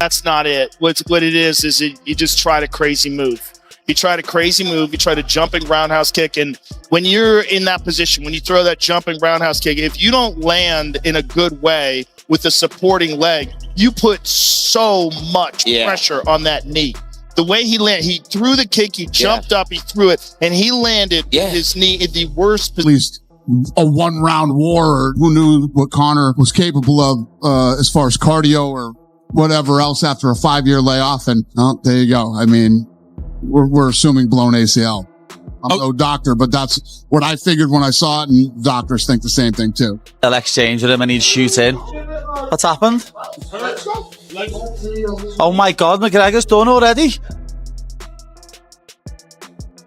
That's not it. What it is you just tried a crazy move. You tried a crazy move. You tried a jumping roundhouse kick. And when you're in that position, when you throw that jumping roundhouse kick, if you don't land in a good way with a supporting leg, you put so much pressure on that knee. The way he landed, he threw the kick, he jumped up, he threw it, and he landed with his knee in the worst position. At least a one-round war. Who knew what Conor was capable of as far as cardio or whatever else after a 5-year layoff? And there you go. I mean, we're assuming blown ACL. I'm no doctor, but that's what I figured when I saw it, and doctors think the same thing too. They'll exchange with him and he'd shoot in. What's happened? Oh my God, McGregor's done already.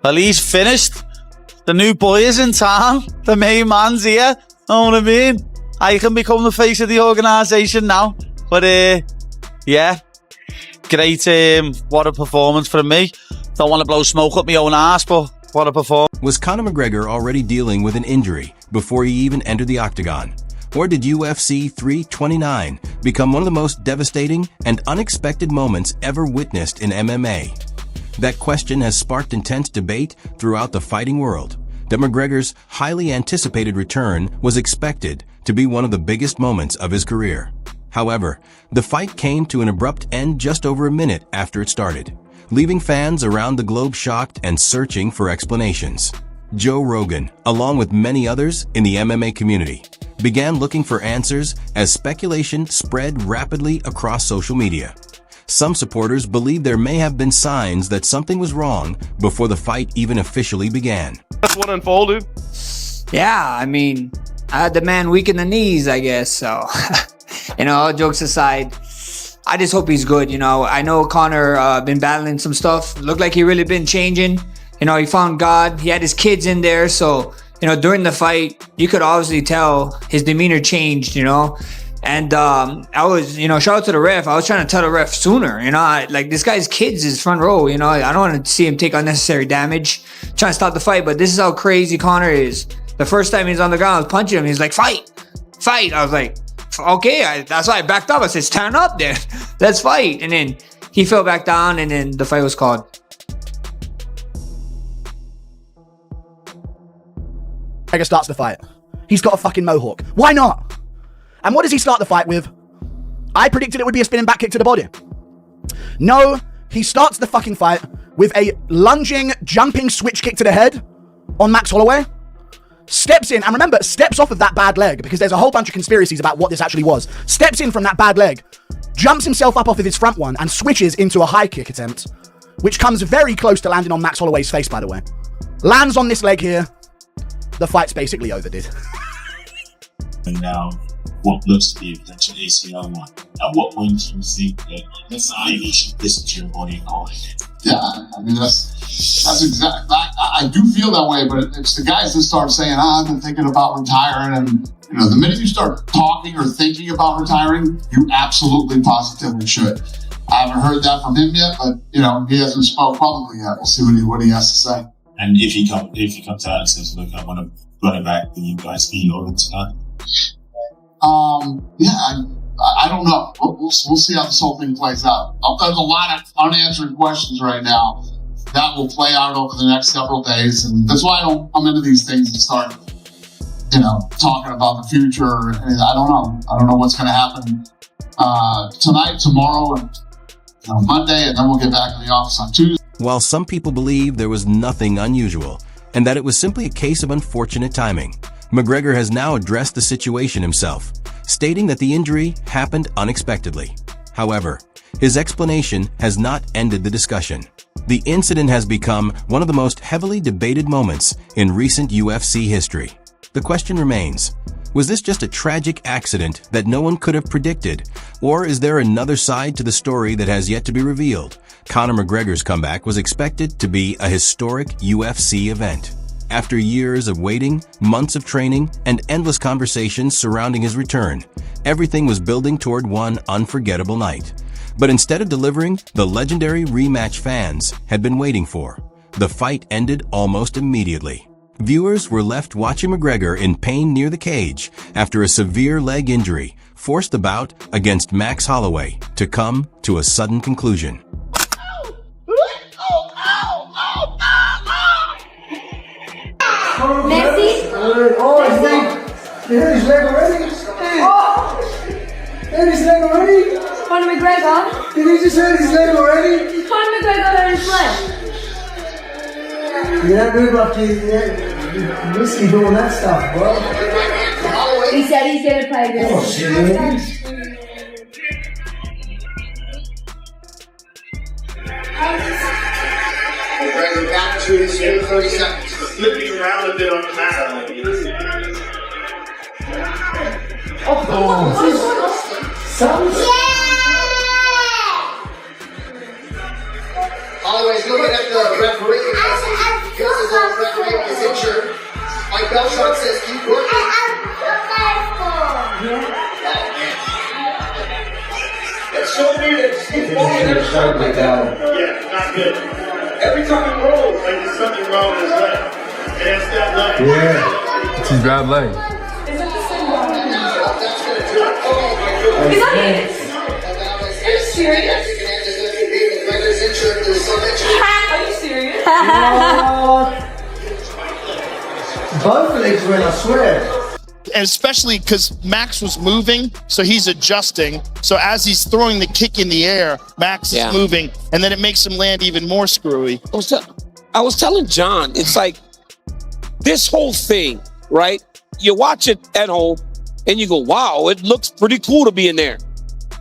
Well, he's finished. The new boy is in town. The main man's here. Know what I mean? I can become the face of the organisation now. But yeah, great. What a performance from me. Don't want to blow smoke up my own ass, but what a performance. Was Conor McGregor already dealing with an injury before he even entered the octagon? Or did UFC 329 become one of the most devastating and unexpected moments ever witnessed in MMA? That question has sparked intense debate throughout the fighting world. That McGregor's highly anticipated return was expected to be one of the biggest moments of his career. However, the fight came to an abrupt end just over a minute after it started, leaving fans around the globe shocked and searching for explanations. Joe Rogan, along with many others in the MMA community, began looking for answers as speculation spread rapidly across social media. Some supporters believe there may have been signs that something was wrong before the fight even officially began. That's what unfolded. Yeah, I mean, I had the man weak in the knees, I guess, so, all jokes aside, I just hope he's good, I know Conor been battling some stuff, looked like he really been changing, he found God, he had his kids in there, so, during the fight, you could obviously tell his demeanor changed, and I was, shout out to the ref. I was trying to tell the ref sooner, like this guy's kids is front row, I don't want to see him take unnecessary damage, trying to stop the fight, but this is how crazy Conor is. The first time he's on the ground, I was punching him, he's like, fight. I was like, okay, that's why I backed up. I said, stand up there, let's fight. And then he fell back down, and then the fight was called. McGregor starts the fight. He's got a fucking mohawk. Why not? And what does he start the fight with? I predicted it would be a spinning back kick to the body. No, he starts the fucking fight with a lunging, jumping switch kick to the head on Max Holloway. Steps in, and remember, steps off of that bad leg, because there's a whole bunch of conspiracies about what this actually was. Steps in from that bad leg, jumps himself up off of his front one, and switches into a high kick attempt, which comes very close to landing on Max Holloway's face, by the way. Lands on this leg here. The fight's basically over, dude. And now, what looks to be a potential ACL one. At what point do you think that maybe you should listen to your body and call it? Yeah, I mean, that's exactly. I do feel that way, but it's the guys that start saying, I've been thinking about retiring, and the minute you start talking or thinking about retiring, you absolutely positively should. I haven't heard that from him yet, but he hasn't spoke publicly yet. We'll see what he has to say. And if he comes out and says, look, I want to run it back, will you guys be open to that? Yeah, I don't know. We'll see how this whole thing plays out. There's a lot of unanswered questions right now that will play out over the next several days, and that's why I'm into these things and start, talking about the future. And I don't know. I don't know what's going to happen tonight, tomorrow, and Monday, and then we'll get back to the office on Tuesday. While some people believe there was nothing unusual and that it was simply a case of unfortunate timing, McGregor has now addressed the situation himself, stating that the injury happened unexpectedly. However, his explanation has not ended the discussion. The incident has become one of the most heavily debated moments in recent UFC history. The question remains, was this just a tragic accident that no one could have predicted, or is there another side to the story that has yet to be revealed? Conor McGregor's comeback was expected to be a historic UFC event. After years of waiting, months of training, and endless conversations surrounding his return, everything was building toward one unforgettable night. But instead of delivering the legendary rematch fans had been waiting for, the fight ended almost immediately. Viewers were left watching McGregor in pain near the cage after a severe leg injury forced the bout against Max Holloway to come to a sudden conclusion. Messi? His leg already? His leg already? Conor McGregor? Did he just hurt his leg already? Conor McGregor hurt his leg. Yeah, good luck, you risky doing that stuff, bro. He said he's gonna play this. Oh, shit. McGregor back to his 30 seconds. Flipping around a bit on the mat. Holloway's looking at the referee. Because the referee is injured. Mike Belshot says keep working. It's so weird. It's falling Yeah, not good. Every time it rolls, like there's something wrong with his leg. And it's that leg. Yeah, it's his bad leg. Is that it? Are you serious? Are you serious? Both legs went, I swear. And especially because Max was moving, so he's adjusting. So as he's throwing the kick in the air, Max is moving, and then it makes him land even more screwy. I was telling John, it's like this whole thing, right? You watch it at home and you go, wow, it looks pretty cool to be in there.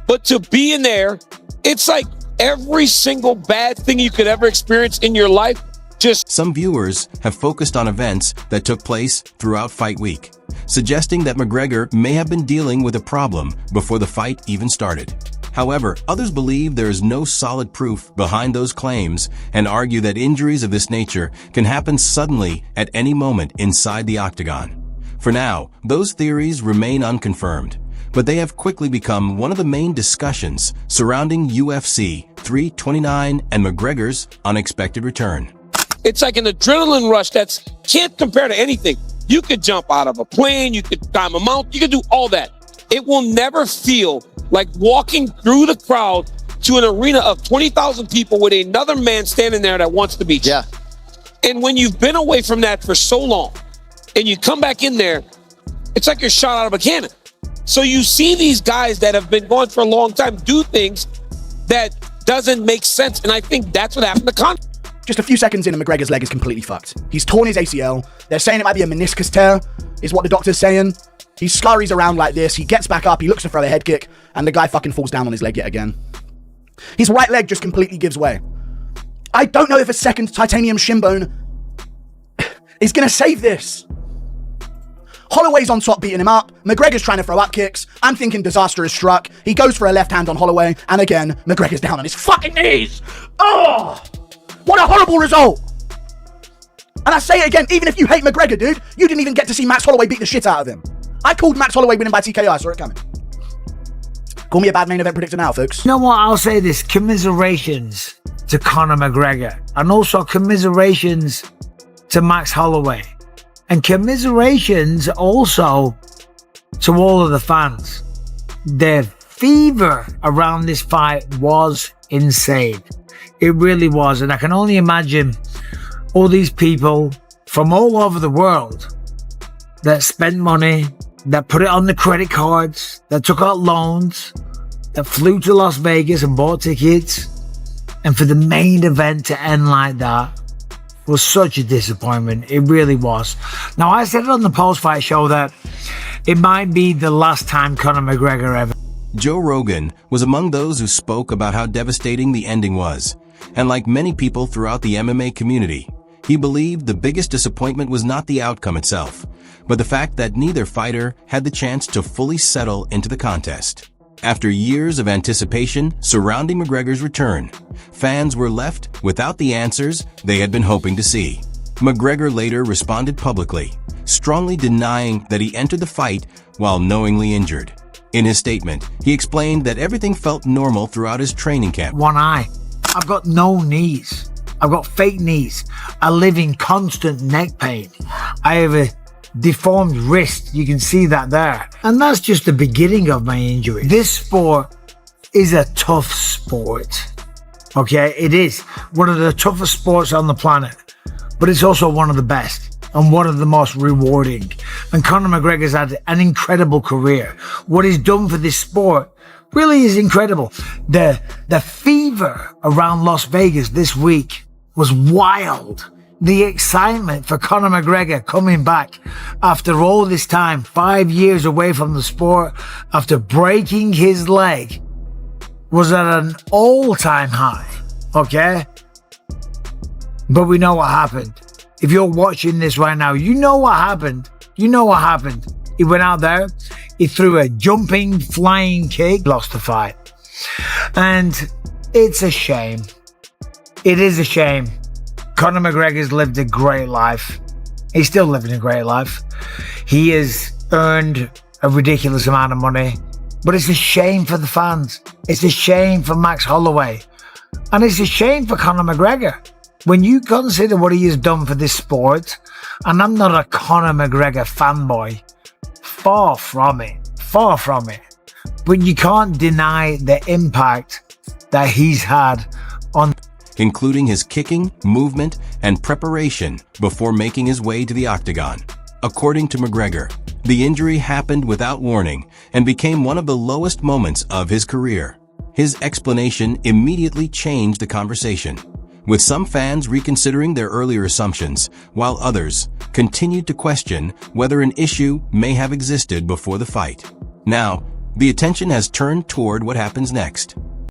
But to be in there, it's like every single bad thing you could ever experience in your life. Some viewers have focused on events that took place throughout fight week, suggesting that McGregor may have been dealing with a problem before the fight even started. However, others believe there is no solid proof behind those claims and argue that injuries of this nature can happen suddenly at any moment inside the octagon. For now, those theories remain unconfirmed, but they have quickly become one of the main discussions surrounding UFC 329 and McGregor's unexpected return. It's like an adrenaline rush that can't compare to anything. You could jump out of a plane, you could climb a mountain, you could do all that. It will never feel like walking through the crowd to an arena of 20,000 people with another man standing there that wants to beat you. Yeah. And when you've been away from that for so long and you come back in there, it's like you're shot out of a cannon. So you see these guys that have been going for a long time do things that doesn't make sense. And I think that's what happened to Conor. Just a few seconds in and McGregor's leg is completely fucked. He's torn his ACL. They're saying it might be a meniscus tear, is what the doctor's saying. He scurries around like this. He gets back up. He looks to throw a head kick, and the guy fucking falls down on his leg yet again. His right leg just completely gives way. I don't know if a second titanium shin bone is going to save this. Holloway's on top beating him up. McGregor's trying to throw up kicks. I'm thinking disaster has struck. He goes for a left hand on Holloway, and again, McGregor's down on his fucking knees. Oh! What a horrible result! And I say it again, even if you hate McGregor, dude, you didn't even get to see Max Holloway beat the shit out of him. I called Max Holloway winning by TKO, I saw it coming. Call me a bad main event predictor now, folks. You know what, I'll say this, commiserations to Conor McGregor, and also commiserations to Max Holloway, and commiserations also to all of the fans. The fever around this fight was insane. It really was, and I can only imagine all these people from all over the world that spent money, that put it on the credit cards, that took out loans, that flew to Las Vegas and bought tickets, and for the main event to end like that was such a disappointment. It really was. Now, I said it on the post-fight show that it might be the last time Conor McGregor ever. Joe Rogan was among those who spoke about how devastating the ending was. And like many people throughout the MMA community, he believed the biggest disappointment was not the outcome itself, but the fact that neither fighter had the chance to fully settle into the contest. After years of anticipation surrounding McGregor's return, fans were left without the answers they had been hoping to see. McGregor later responded publicly, strongly denying that he entered the fight while knowingly injured. In his statement, he explained that everything felt normal throughout his training camp. One eye. I've got no knees. I've got fake knees. I live in constant neck pain. I have a deformed wrist. You can see that there. And that's just the beginning of my injury. This sport is a tough sport. Okay, it is one of the toughest sports on the planet, but it's also one of the best and one of the most rewarding. And Conor McGregor's had an incredible career. What he's done for this sport really is incredible. The fever around Las Vegas this week was wild. The excitement for Conor McGregor coming back after all this time, 5 years away from the sport, after breaking his leg, was at an all-time high, okay? But we know what happened. If you're watching this right now, you know what happened. You know what happened. He went out there, he threw a jumping, flying kick, lost the fight. And it's a shame. It is a shame. Conor McGregor's lived a great life. He's still living a great life. He has earned a ridiculous amount of money. But it's a shame for the fans. It's a shame for Max Holloway. And it's a shame for Conor McGregor. When you consider what he has done for this sport, and I'm not a Conor McGregor fanboy, far from it, but you can't deny the impact that he's had on, including his kicking, movement, and preparation before making his way to the octagon. According to McGregor, the injury happened without warning and became one of the lowest moments of his career. His explanation immediately changed the conversation, with some fans reconsidering their earlier assumptions, while others continued to question whether an issue may have existed before the fight. Now, the attention has turned toward what happens next.